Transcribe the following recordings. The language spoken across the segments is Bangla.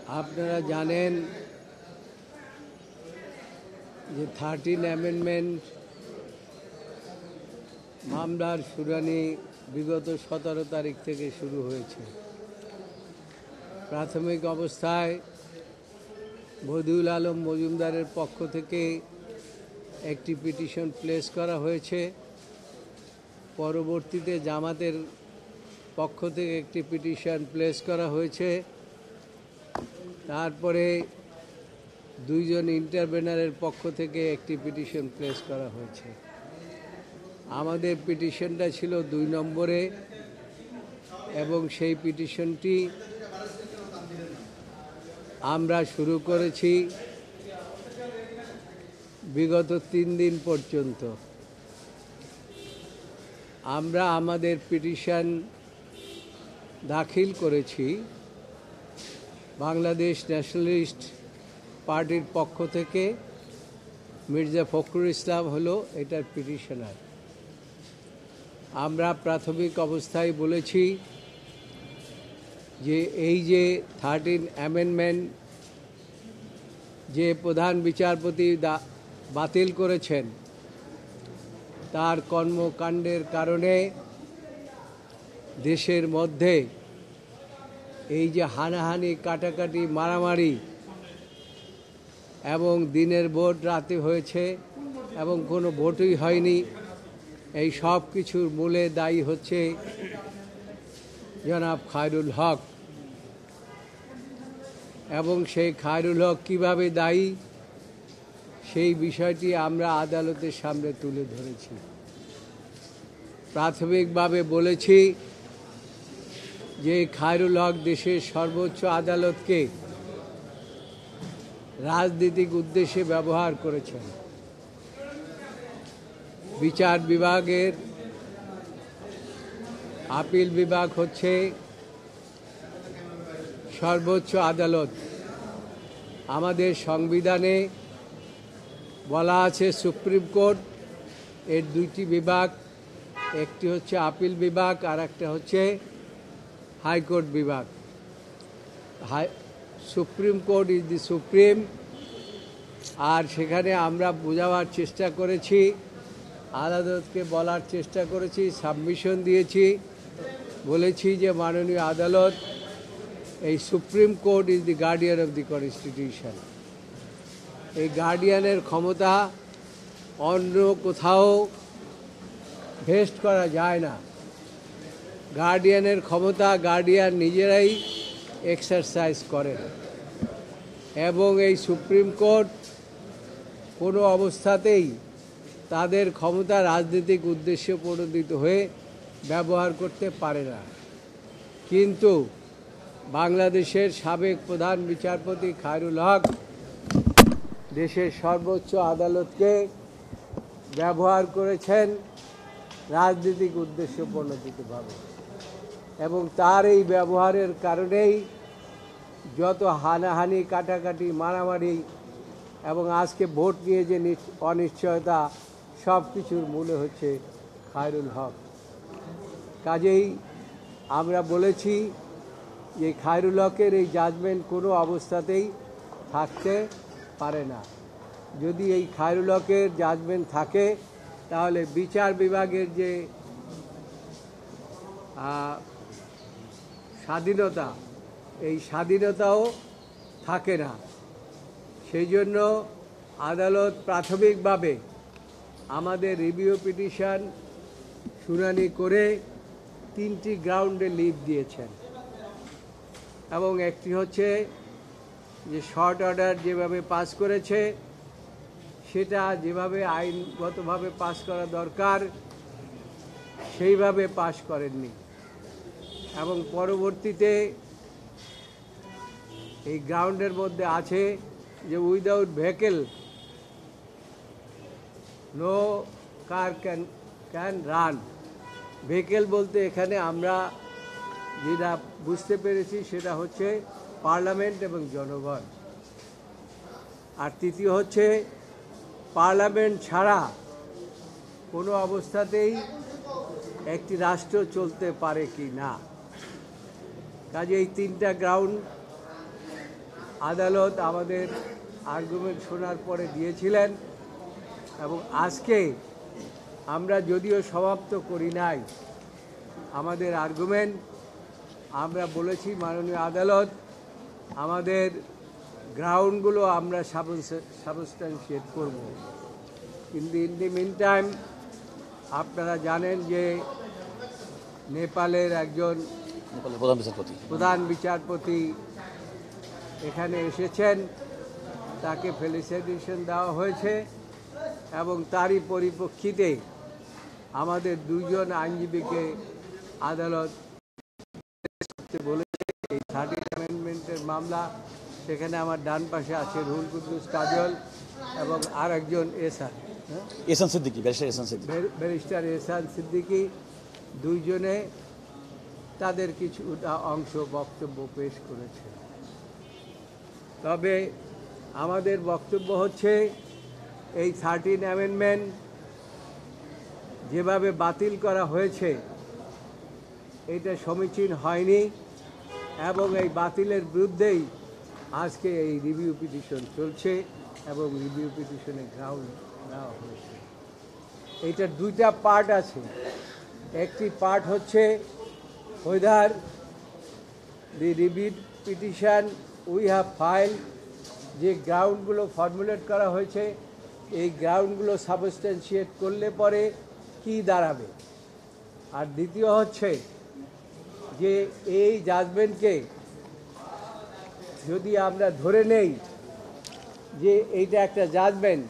আপনারা জানেন যে 13 অ্যামেন্ডমেন্ট মামলার শুনানি বিগত 17 তারিখ থেকে শুরু হয়েছে। প্রাথমিক অবস্থায় বদিউল আলম মজুমদারের পক্ষ থেকে একটি পিটিশন প্লেস করা হয়েছে। পরবর্তীতে জামাতের পক্ষ থেকে একটি পিটিশন প্লেস করা হয়েছে। তারপরে দুইজন ইন্টারভেনারের পক্ষ থেকে একটি পিটিশন প্লেস করা হয়েছে। আমাদের পিটিশনটা ছিল 2 নম্বরে এবং সেই পিটিশনটি আমরা শুরু করেছি বিগত 3 দিন পর্যন্ত। আমরা আমাদের পিটিশন দাখিল করেছি বাংলাদেশ ন্যাশনালিস্ট পার্টির পক্ষ থেকে। মির্জা ফখরুল ইসলাম হলো এটার পিটিশনার। আমরা প্রাথমিক অবস্থায় বলেছি যে এই যে 13 অ্যামেন্ডমেন্ট যে প্রধান বিচারপতি বাতিল করেছেন, তার কর্মকাণ্ডের কারণে দেশের মধ্যে এই যে হানাহানি, কাটাকাটি, মারামারি এবং দিনের ভোট রাতে হয়েছে এবং কোনো ভোটই হয়নি, এই সব কিছুর মূলে দায়ী হচ্ছে জনাব খায়রুল হক। এবং সেই খায়রুল হক কীভাবে দায়ী সেই বিষয়টি আমরা আদালতের সামনে তুলে ধরেছি। প্রাথমিকভাবে বলেছি যে খায়রুল হক দেশের সর্বোচ্চ আদালতকে রাজনৈতিক উদ্দেশ্যে ব্যবহার করেছেন। বিচার বিভাগের আপিল বিভাগ হচ্ছে সর্বোচ্চ আদালত। আমাদের সংবিধানে বলা আছে সুপ্রিম কোর্ট এর 2টি বিভাগ, একটি হচ্ছে আপিল বিভাগ আর একটা হচ্ছে হাইকোর্ট বিভাগ। Supreme court is the supreme. আর সেখানে আমরা বোঝাবার চেষ্টা করেছি, আদালতকে বলার চেষ্টা করেছি, সাবমিশন দিয়েছি, বলেছি যে মাননীয় আদালত, এই supreme court is the guardian of the constitution. এই গার্ডিয়ানের ক্ষমতা অন্য কোথাও ভেস্ট করা যায় না। গার্ডিয়ানের ক্ষমতা গার্ডিয়ান নিজেরাই এক্সারসাইজ করেন এবং এই সুপ্রিম কোর্ট কোনো অবস্থাতেই তাদের ক্ষমতা রাজনৈতিক উদ্দেশ্যে প্রণোদিত হয়ে ব্যবহার করতে পারে না। কিন্তু বাংলাদেশের সাবেক প্রধান বিচারপতি খায়রুল হক দেশের সর্বোচ্চ আদালতকে ব্যবহার করেছেন রাজনৈতিক উদ্দেশ্য প্রণোদিতভাবে, এবং তার এই ব্যবহারের কারণেই যত হানাহানি, কাটাকাটি, মারামারি এবং আজকে ভোট নিয়ে যে অনিশ্চয়তা, সব কিছুর মূলে হচ্ছে খায়রুল হক। কাজেই আমরা বলেছি যে খায়রুল হকের এই জাজমেন্ট কোনো অবস্থাতেই থাকতে পারে না। যদি এই খায়রুল হকের জাজমেন্ট থাকে তাহলে বিচার বিভাগের যে স্বাধীনতা, এই স্বাধীনতাও থাকে না। সেই জন্য আদালত প্রাথমিকভাবে আমাদের রিভিউ পিটিশন শুনানি করে 3টি গ্রাউন্ডে লিভ দিয়েছেন। এবং একটি হচ্ছে যে শর্ট অর্ডার যেভাবে পাস করেছে সেটা যেভাবে আইনগতভাবে পাস করা দরকার সেইভাবে পাস করেননি, এবং পরবর্তীতে এই গ্রাউন্ডের মধ্যে আছে যে without vehicle no car can run. Vehicle বলতে এখানে আমরা যেটা বুঝতে পেরেছি সেটা হচ্ছে পার্লামেন্ট এবং জনগণ। আর তৃতীয় হচ্ছে পার্লামেন্ট ছাড়া কোনো অবস্থাতেই একটি রাষ্ট্র চলতে পারে কি না। কাজে এই 3টা গ্রাউন্ড আদালত আমাদের আর্গুমেন্ট শোনার পরে দিয়েছিলেন এবং আজকে আমরা যদিও সমাপ্ত করি নাই আমাদের আর্গুমেন্ট, আমরা বলেছি মাননীয় আদালত আমাদের গ্রাউন্ডগুলো আমরা সাবস্টান্সিয়েট করব। কিন্তু ইন দি মিন টাইম আপনারা জানেন যে নেপালের একজন প্রধান বিচারপতি এখানে এসেছেন, তাকে ফেলিসিটেশন দেওয়া হয়েছে এবং তারই পরিপ্রেক্ষিতে আমাদের দুজন আইনজীবীকে আদালত বলেছে এই 13 অ্যামেন্ডমেন্টের মামলা, সেখানে আমার ডান পাশে আছে রুহুল কুদ্দুস কাজল এবং আর একজন ব্যারিস্টার এহসান সিদ্দিকী, দুইজনে তাদের কিছুটা অংশ বক্তব্য পেশ করেছে। তবে আমাদের বক্তব্য হচ্ছে এই 13 অ্যামেন্ডমেন্ট যেভাবে বাতিল করা হয়েছে এটা সমীচীন হয়নি এবং এই বাতিলের বিরুদ্ধেই আজকে এই রিভিউ পিটিশন চলছে এবং রিভিউ পিটিশনে গ্রাউন্ড নেওয়া হয়েছে। এইটার দুইটা পার্ট আছে। একটি পার্ট হচ্ছে whether the review petition we have filed, যে গ্রাউন্ডগুলো ফর্মুলেট করা হয়েছে এই গ্রাউন্ডগুলো সাবস্টেন্সিয়েট করলে পরে কি দাঁড়াবে। আর দ্বিতীয় হচ্ছে যে এই জাজমেন্টকে যদি আমরা ধরে নেই যে এইটা একটা জাজমেন্ট,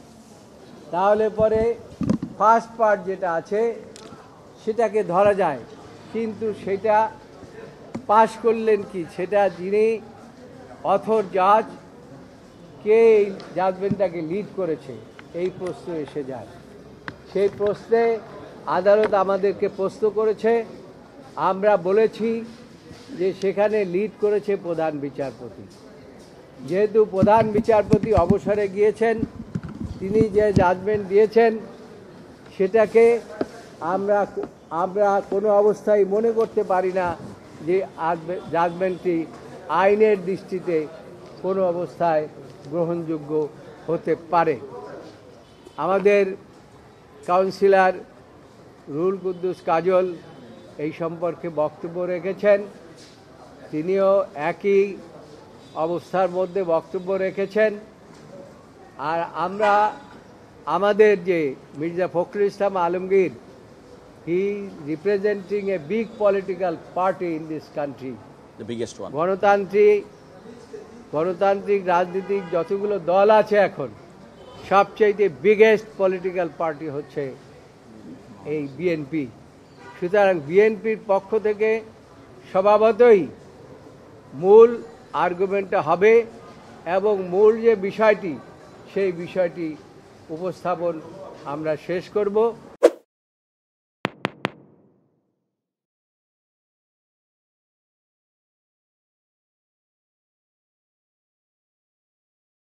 তাহলে পরে ফার্স্ট পার্ট যেটা আছে সেটাকে ধরা যায়, কিন্তু সেটা পাশ করলেন কি, সেটা যিনি অথর জাজ কে এই জাজমেন্টটাকে লিড করেছে এই প্রশ্ন এসে যায়। সেই প্রশ্নে আদালত আমাদেরকে প্রশ্ন করেছে, আমরা বলেছি যে সেখানে লিড করেছে প্রধান বিচারপতি। যেহেতু প্রধান বিচারপতি অবসরে গিয়েছেন, তিনি যে জাজমেন্ট দিয়েছেন সেটাকে আমরা কোনো অবস্থায় মনে করতে পারি না যে জাজমেন্টটি আইনের দৃষ্টিতে কোনো অবস্থায় গ্রহণযোগ্য হতে পারে। আমাদের কাউন্সিলর রুহুল কুদ্দুস কাজল এই সম্পর্কে বক্তব্য রেখেছেন, তিনিও একই অবস্থার মধ্যে বক্তব্য রেখেছেন। আর আমরা আমাদের যে Mirza Fakhrul Islam Alamgir, he representing a big political party in this country, the biggest one. গণতান্ত্রিক রাজনীতিক যতগুলো দল আছে এখন সবচেয়ে বিগেস্ট পলিটিক্যাল পার্টি হচ্ছে এই বিএনপি। সুতরাং বিএনপির পক্ষ থেকে স্বভাবতই মূল আর্গুমেন্টটা হবে এবং মূল যে বিষয়টি সেই বিষয়টি উপস্থাপন আমরা শেষ করব।